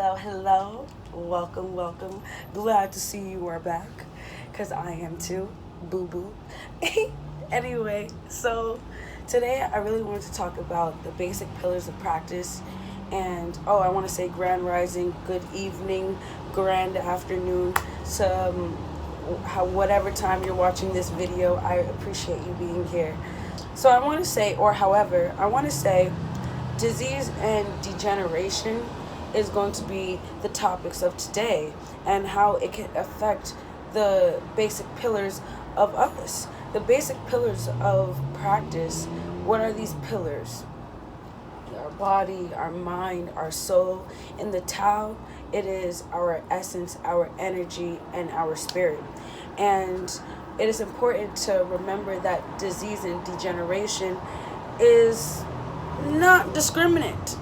hello. Welcome, welcome. Glad to see you are back. Because I am too. Boo boo. Anyway, so today I really wanted to talk about the basic pillars of practice. And I want to say grand rising, good evening, grand afternoon. So, whatever time you're watching this video, I appreciate you being here. So, I want to say, or however, I want to say, disease and degeneration is going to be the topics of today and how it can affect the basic pillars of us. The basic pillars of practice. What are these pillars? Our body, our mind, our soul. In the Tao, it is our essence, our energy, and our spirit. And it is important to remember that disease and degeneration is not discriminate,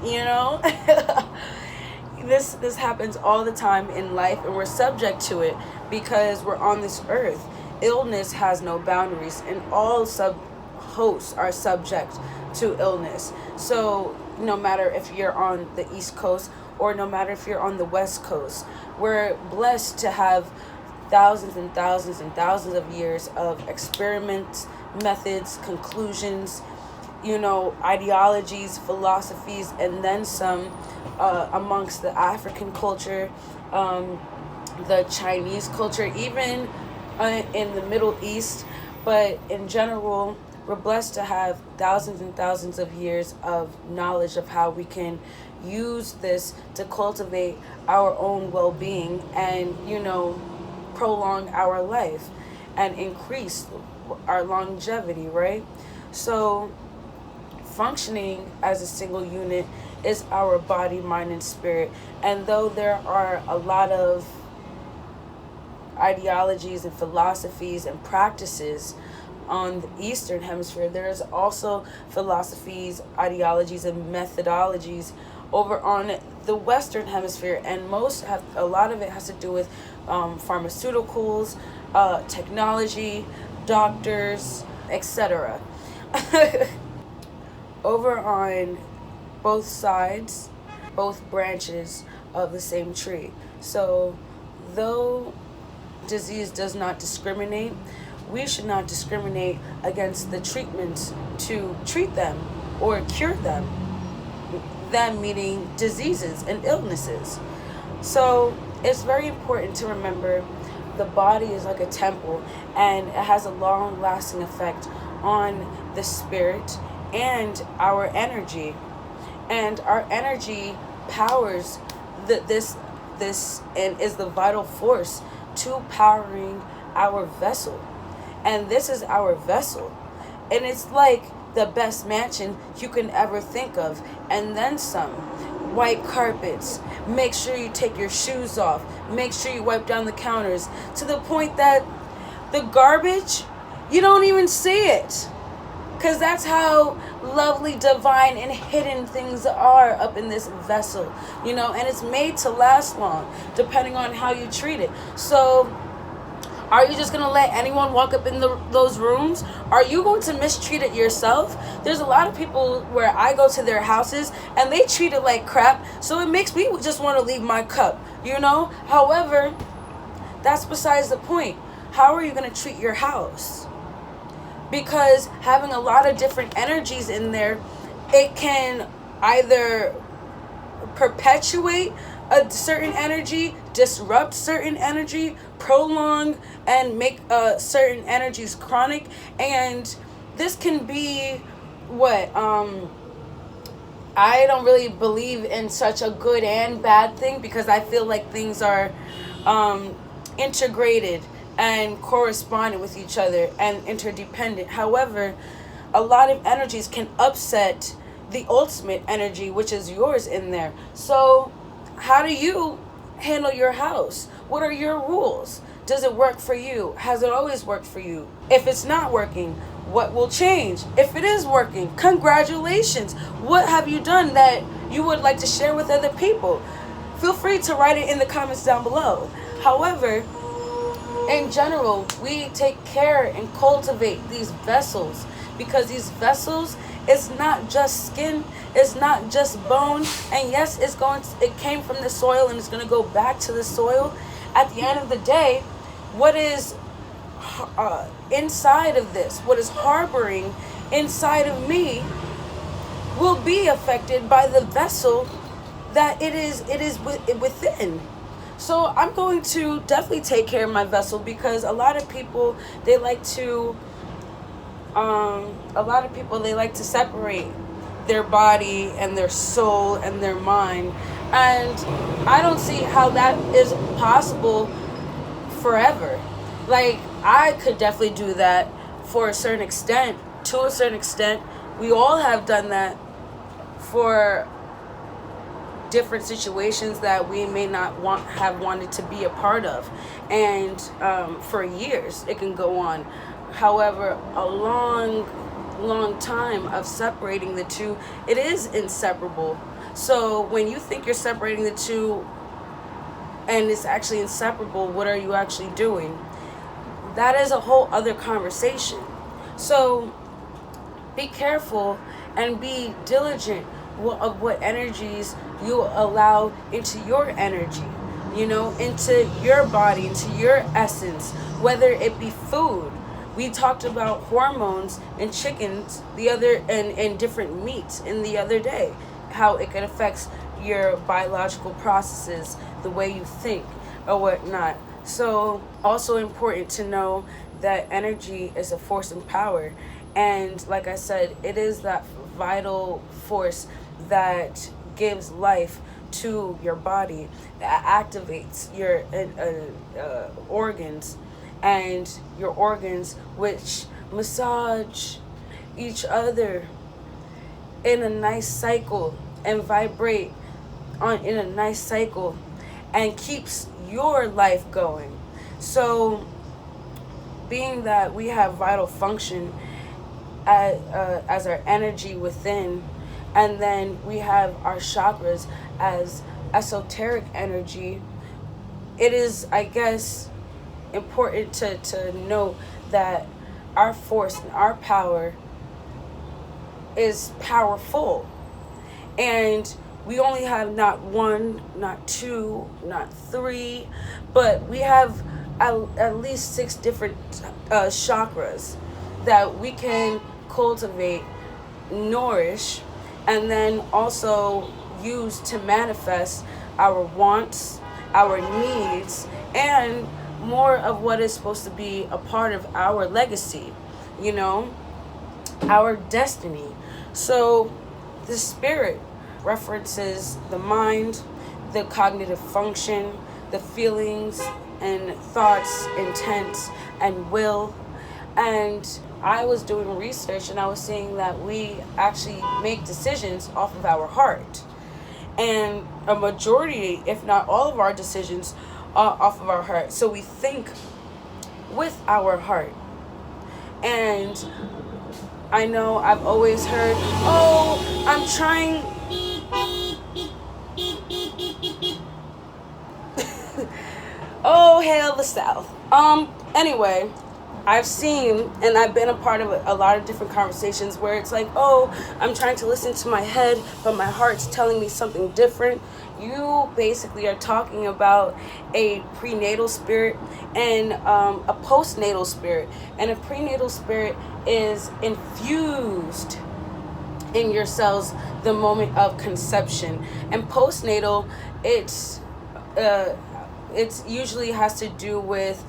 This happens all the time in life, and we're subject to it because we're on this earth. Illness has no boundaries, and all hosts are subject to illness. So no matter if you're on the East Coast or no matter if you're on the West Coast, we're blessed to have thousands and thousands and thousands of years of experiments, methods, conclusions, ideologies, philosophies, and then some amongst the African culture, the Chinese culture, even in the Middle East. But in general, we're blessed to have thousands and thousands of years of knowledge of how we can use this to cultivate our own well-being and, prolong our life and increase our longevity, right? So functioning as a single unit is our body, mind, and spirit. And though there are a lot of ideologies and philosophies and practices on the Eastern Hemisphere, there's also philosophies, ideologies, and methodologies over on the Western Hemisphere, and a lot of it has to do with pharmaceuticals, technology, doctors, etc. Over on both sides, both branches of the same tree. So though disease does not discriminate, we should not discriminate against the treatments to treat them or cure them. Them meaning diseases and illnesses. So it's very important to remember the body is like a temple, and it has a long-lasting effect on the spirit and our energy. And our energy powers this and is the vital force to powering our vessel. And this is our vessel. And it's like the best mansion you can ever think of, and then some. White carpets. Make sure you take your shoes off. Make sure you wipe down the counters to the point that the garbage, you don't even see it. Because that's how lovely, divine, and hidden things are up in this vessel, and it's made to last long, depending on how you treat it. So, are you just going to let anyone walk up in those rooms? Are you going to mistreat it yourself? There's a lot of people where I go to their houses, and they treat it like crap, so it makes me just want to leave my cup, However, that's besides the point. How are you going to treat your house? Because having a lot of different energies in there, it can either perpetuate a certain energy, disrupt certain energy, prolong, and make certain energies chronic. And this can be what I don't really believe in such a good and bad thing, because I feel like things are integrated and correspondent with each other and interdependent. However, a lot of energies can upset the ultimate energy, which is yours in there. So how do you handle your house? What are your rules? Does it work for you? Has it always worked for you? If it's not working, what will change? If it is working, congratulations. What have you done that you would like to share with other people? Feel free to write it in the comments down below. However, in general, we take care and cultivate these vessels, because these vessels It's not just skin, it's not just bone, and yes, it came from the soil and it's going to go back to the soil. At the end of the day, what is inside of this, what is harboring inside of me, will be affected by the vessel that it is within. So I'm going to definitely take care of my vessel, because a lot of people, they like to separate their body and their soul and their mind, and I don't see how that is possible forever. Like, I could definitely do that for a certain extent, to a certain extent. We all have done that for different situations that we may not have wanted to be a part of, and for years it can go on. However, a long time of separating the two, it is inseparable. So when you think you're separating the two and it's actually inseparable, what are you actually doing? That is a whole other conversation. So be careful and be diligent of what energies you allow into your energy, into your body, into your essence, whether it be food. We talked about hormones in chickens and different meats in the other day, how it can affect your biological processes, the way you think or whatnot. So also important to know that energy is a force and power. And like I said, it is that vital force that gives life to your body, that activates your organs, and your organs which massage each other in a nice cycle and vibrate in a nice cycle and keeps your life going. So being that we have vital function as our energy within, and then we have our chakras as esoteric energy, it is, I guess, important to note that our force and our power is powerful. And we only have not one, not two, not three, but we have at least 6 different chakras that we can cultivate, nourish, and then also use to manifest our wants, our needs, and more of what is supposed to be a part of our legacy, our destiny. So the spirit references the mind, the cognitive function, the feelings and thoughts, intents, and will. And I was doing research and I was seeing that we actually make decisions off of our heart. And a majority, if not all of our decisions, are off of our heart. So we think with our heart. And I know I've always heard, oh, I'm trying... oh, hail the South. Anyway, I've seen and I've been a part of a lot of different conversations where it's like, oh, I'm trying to listen to my head, but my heart's telling me something different. You basically are talking about a prenatal spirit and a postnatal spirit. And a prenatal spirit is infused in your cells the moment of conception. And postnatal, it's usually has to do with,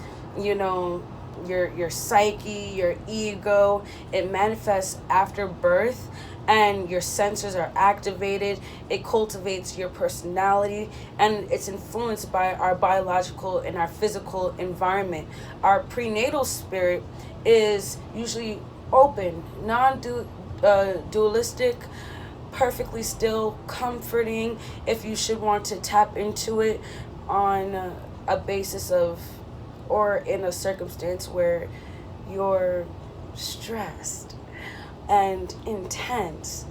your psyche, your ego. It manifests after birth, and your sensors are activated. It cultivates your personality, and it's influenced by our biological and our physical environment. Our prenatal spirit is usually open, dualistic, perfectly still, comforting, if you should want to tap into it on a basis of, or in a circumstance where you're stressed and intense.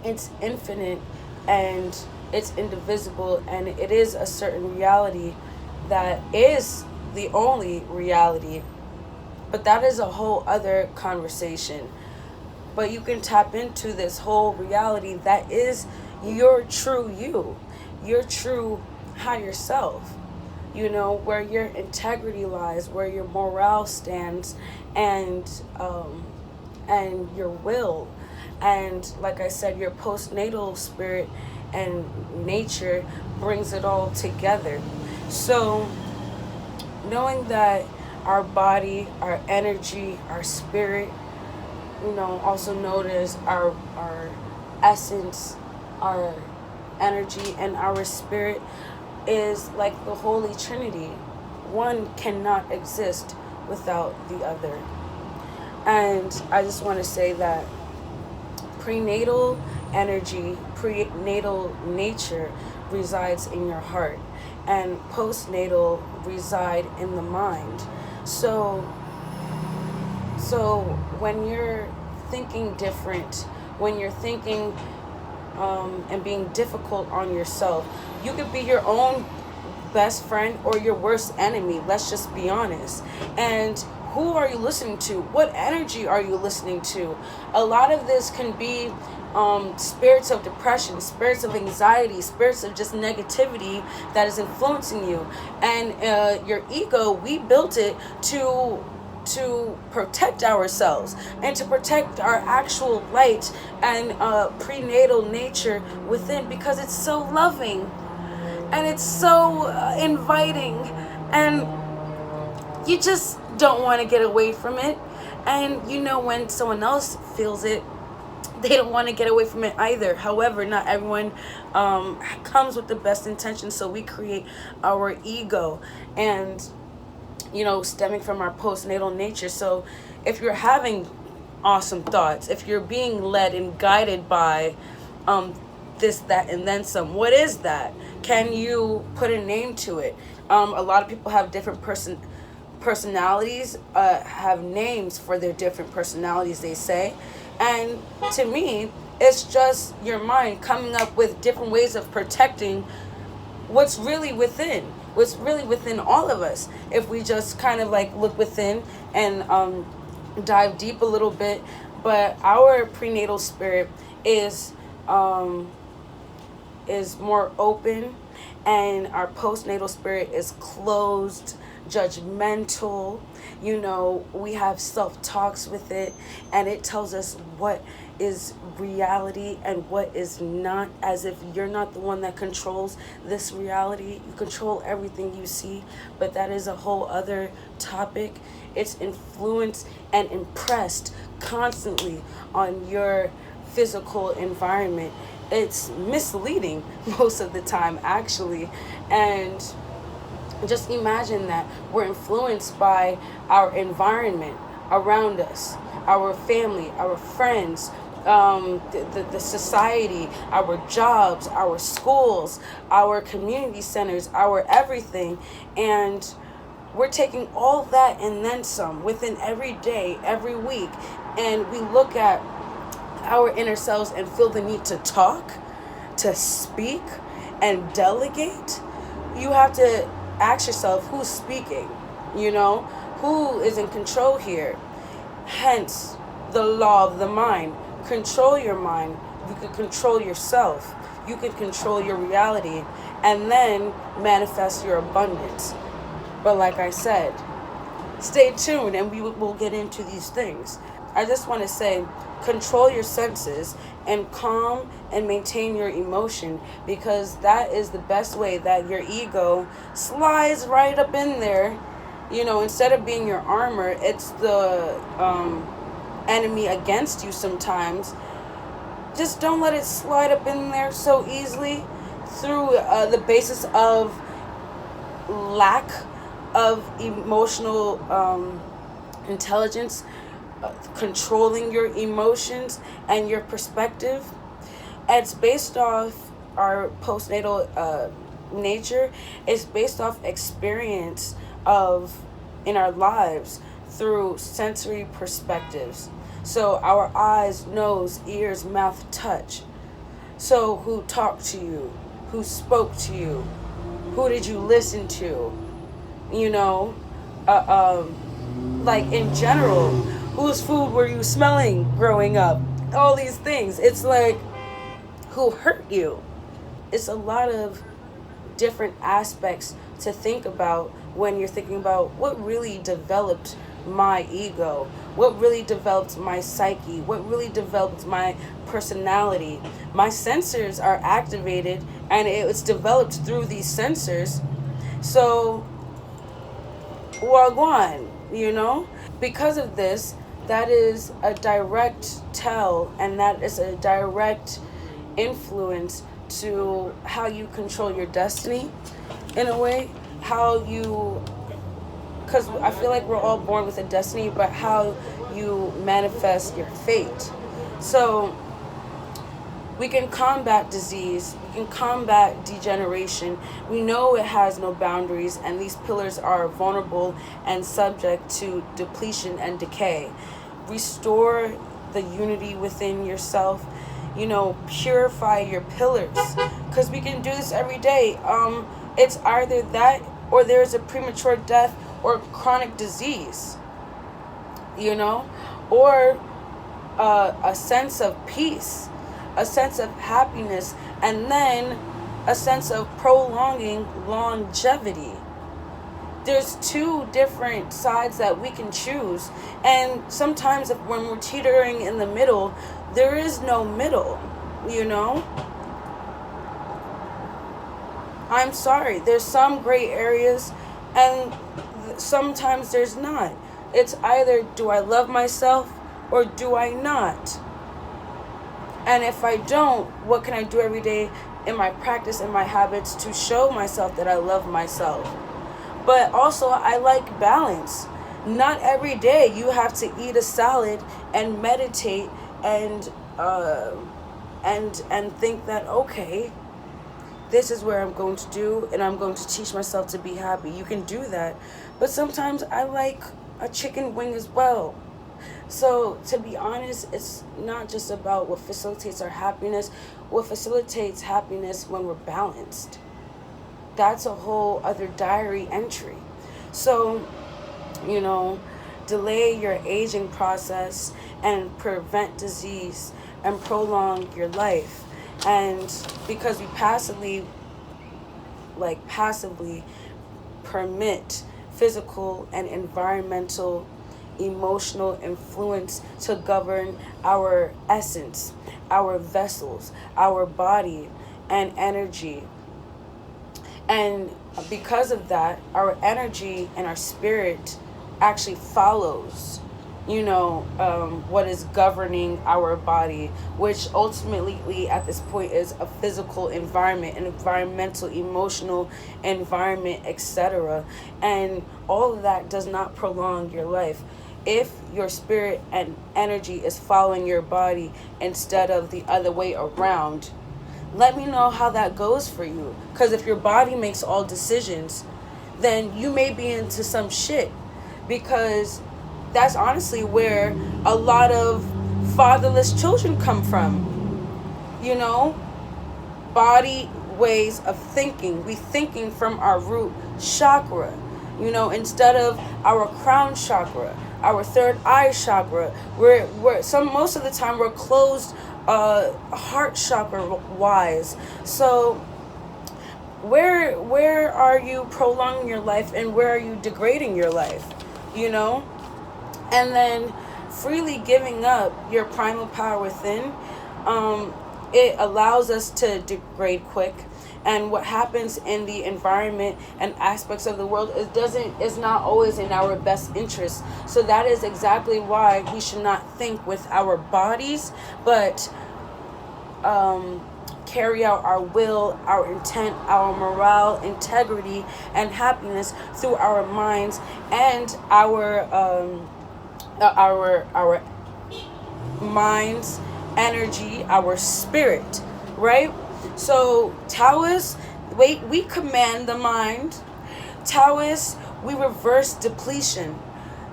It's infinite and it's indivisible, and it is a certain reality that is the only reality. But that is a whole other conversation. but you can tap into this whole reality that is your true you, your true higher self, where your integrity lies, where your morale stands, and your will, and like I said, your postnatal spirit and nature brings it all together. So knowing that our body, our energy, our spirit, also known as our essence, our energy, and our spirit is like the Holy Trinity. One cannot exist without the other. And I just want to say that prenatal energy, prenatal nature resides in your heart, and postnatal reside in the mind. So when you're thinking different, when you're thinking and being difficult on yourself, you could be your own best friend or your worst enemy. Let's just be honest. And who are you listening to? What energy are you listening to? A lot of this can be spirits of depression, spirits of anxiety, spirits of just negativity that is influencing you. And your ego, we built it to protect ourselves and to protect our actual light and prenatal nature within, because it's so loving and it's so inviting, and you just don't want to get away from it. And when someone else feels it, they don't want to get away from it either. However, not everyone comes with the best intentions, so we create our ego, and stemming from our postnatal nature. So if you're having awesome thoughts, if you're being led and guided by this, that, and then some, what is that? Can you put a name to it? A lot of people have different personalities, have names for their different personalities, they say. And to me, it's just your mind coming up with different ways of protecting what's really within all of us. If we just kind of like look within and dive deep a little bit. But our prenatal spirit is more open, and our postnatal spirit is closed, judgmental. We have self-talks with it, and it tells us what is reality and what is not, as if you're not the one that controls this reality. You control everything you see, but that is a whole other topic. It's influenced and impressed constantly on your physical environment. It's misleading most of the time, actually. And just imagine that we're influenced by our environment around us, our family, our friends, the society, our jobs, our schools, our community centers, our everything. And we're taking all that and then some within every day, every week. And we look at our inner selves and feel the need to talk, to speak, and delegate. You have to ask yourself, who's speaking? Who is in control here? Hence the law of the mind. Control your mind. You can control yourself. You can control your reality, and then manifest your abundance. But like I said, stay tuned and we will get into these things. I just want to say, control your senses and calm and maintain your emotion, because that is the best way that your ego slides right up in there. Instead of being your armor, it's the enemy against you sometimes. Just don't let it slide up in there so easily through the basis of lack of emotional intelligence, controlling your emotions and your perspective. It's based off our postnatal nature. It's based off experience in our lives through sensory perspectives. So our eyes, nose, ears, mouth, touch. So who talked to you? Who spoke to you? Who did you listen to? Like in general, Whose food were you smelling growing up? All these things. It's like, who hurt you? It's a lot of different aspects to think about when you're thinking about what really developed my ego, what really developed my psyche, what really developed my personality. My sensors are activated and it's developed through these sensors. So, wagwan, you know? Because of this, that is a direct tell and that is a direct influence to how you control your destiny in a way, how you, because I feel like we're all born with a destiny, but how you manifest your fate. So we can combat disease, we can combat degeneration. We know it has no boundaries, and these pillars are vulnerable and subject to depletion and decay. Restore the unity within yourself, purify your pillars, because we can do this every day. It's either that or there's a premature death or chronic disease, or a sense of peace, a sense of happiness, and then a sense of prolonging longevity. There's two different sides that we can choose, and sometimes when we're teetering in the middle, there is no middle, I'm sorry, there's some gray areas, and sometimes there's not. It's either, do I love myself or do I not? And if I don't, what can I do every day in my practice and my habits to show myself that I love myself? But also, I like balance. Not every day you have to eat a salad and meditate and think that, okay, this is where I'm going to do, and I'm going to teach myself to be happy. You can do that. But sometimes I like a chicken wing as well. So to be honest, it's not just about what facilitates our happiness. What facilitates happiness when we're balanced. That's a whole other diary entry. So, delay your aging process and prevent disease and prolong your life. And because we passively permit physical and environmental emotional influence to govern our essence, our vessels, our body and energy. And because of that, our energy and our spirit actually follows, what is governing our body, which ultimately at this point is a physical environment, an environmental, emotional environment, etc. And all of that does not prolong your life. If your spirit and energy is following your body instead of the other way around, let me know how that goes for you. Because if your body makes all decisions, then you may be into some shit. Because that's honestly where a lot of fatherless children come from. Body ways of thinking. We thinking from our root chakra, instead of our crown chakra, our third eye chakra. Most of the time we're closed heart chakra wise. So where are you prolonging your life and where are you degrading your life? And then freely giving up your primal power within, it allows us to degrade quick. And what happens in the environment and aspects of the world is not always in our best interest. So that is exactly why we should not think with our bodies, but carry out our will, our intent, our morale, integrity, and happiness through our minds and our minds, energy, our spirit, right? So Taoists, we command the mind. Taoists, we reverse depletion.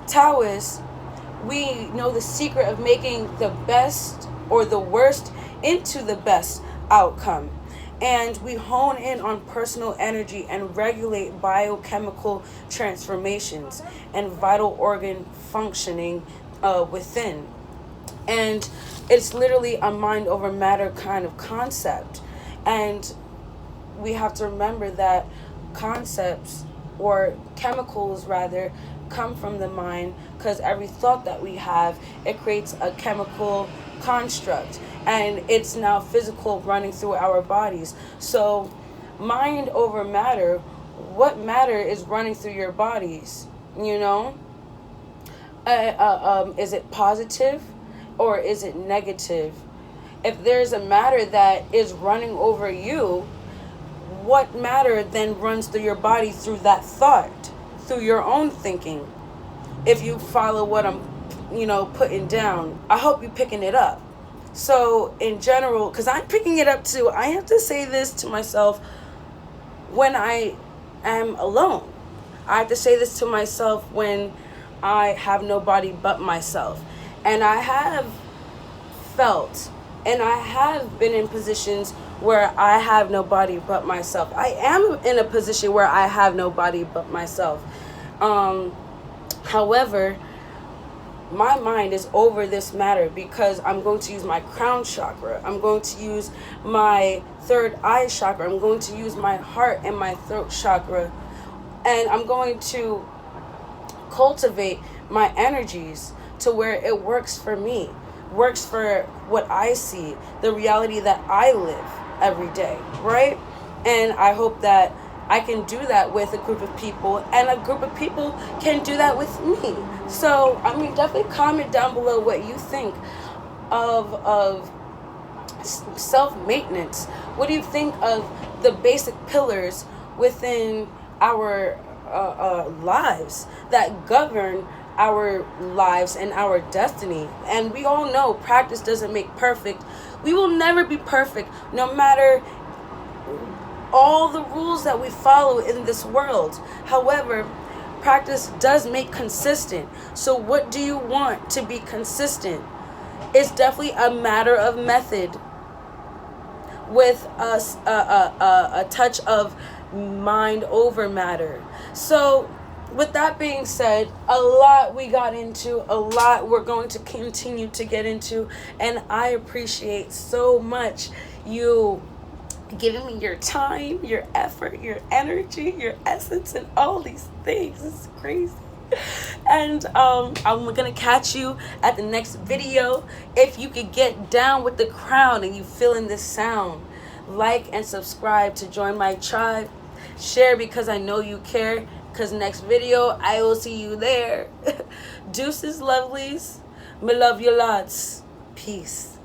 Taoists, we know the secret of making the best or the worst into the best outcome. And we hone in on personal energy and regulate biochemical transformations and vital organ functioning within. And it's literally a mind over matter kind of concept. And we have to remember that concepts, or chemicals rather, come from the mind, because every thought that we have, it creates a chemical construct, and it's now physical running through our bodies. So mind over matter, what matter is running through your bodies, you know? Is it positive or is it negative? If there's a matter that is running over you, what matter then runs through your body through that thought, through your own thinking? If you follow what I'm, putting down, I hope you're picking it up. So in general, because I'm picking it up too, I have to say this to myself when I am alone. I have to say this to myself when I have nobody but myself. And I have felt, and I have been in positions where I have nobody but myself. I am in a position where I have nobody but myself. However, my mind is over this matter, because I'm going to use my crown chakra. I'm going to use my third eye chakra. I'm going to use my heart and my throat chakra. And I'm going to cultivate my energies to where it works for me, works for what I see, the reality that I live every day, right? And I hope that I can do that with a group of people, and a group of people can do that with me. So, definitely comment down below what you think of self-maintenance. What do you think of the basic pillars within our lives that govern our lives and our destiny? And we all know practice doesn't make perfect. We will never be perfect, no matter all the rules that we follow in this world. However, practice does make consistent. So what do you want to be consistent? It's definitely a matter of method, with a touch of mind over matter. So with that being said, a lot we got into, a lot we're going to continue to get into, and I appreciate so much you giving me your time, your effort, your energy, your essence, and all these things. It's crazy. And I'm gonna catch you at the next video. If you could get down with the crown and you feeling this sound, like and subscribe to join my tribe. Share, because I know you care, because next video I will see you there. Deuces, lovelies. Me love you lots. Peace.